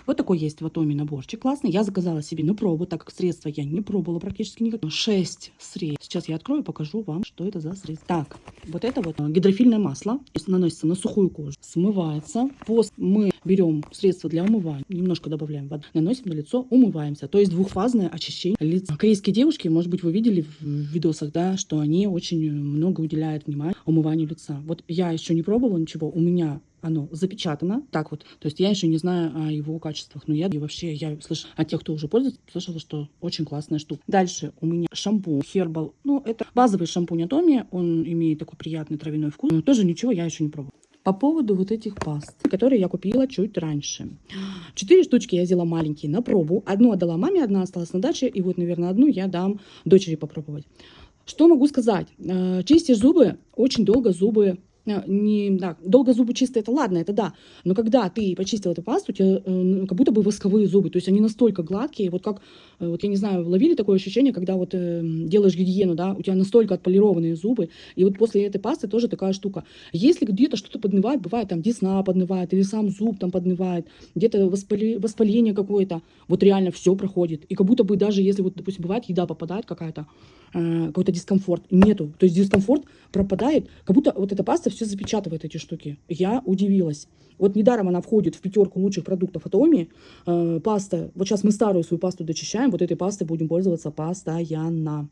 Вот такой есть в Атоме наборчик классный. Я заказала себе на пробу, так как средства я не пробовала практически никак. 6 средств. Сейчас я открою, покажу вам, что это за средство. Так, вот это вот гидрофильное масло. То есть наносится на сухую кожу, смывается. После мы берем средство для умывания, немножко добавляем воды, наносим на лицо, умываемся. То есть двухфазное очищение лица. Корейские девушки, может быть, вы видели в видосах, да, что они очень много уделяют внимания умыванию лица. Вот я еще не пробовала ничего, у меня оно запечатано так вот, то есть я еще не знаю о его качествах, но я и вообще я слышала от тех, кто уже пользуется, слышала, что очень классная штука. Дальше у меня шампунь Herbal, ну это базовый шампунь Atomy, он имеет такой приятный травяной вкус, но тоже ничего я еще не пробовала. По поводу вот этих паст, которые я купила чуть раньше. 4 штучки я взяла маленькие на пробу, одну отдала маме, одна осталась на даче, и вот, наверное, одну я дам дочери попробовать. Что могу сказать? Чистишь зубы, очень долго зубы долго зубы чистые, это ладно, это да. Но когда ты почистил эту пасту, у тебя как будто бы восковые зубы. То есть они настолько гладкие, вот как, вот я не знаю, ловили такое ощущение, когда вот делаешь гигиену, да, у тебя настолько отполированные зубы. И вот после этой пасты тоже такая штука. Если где-то что-то поднывает, бывает там десна поднывает, или сам зуб там поднывает, где-то воспаление какое-то, вот реально все проходит. И как будто бы даже если вот, допустим, бывает еда попадает какая-то, какой-то дискомфорт, нету. То есть дискомфорт пропадает, как будто вот эта паста все запечатывает эти штуки. Я удивилась. Вот недаром она входит в 5 лучших продуктов Atomy. Паста, вот сейчас мы старую свою пасту дочищаем, вот этой пастой будем пользоваться постоянно.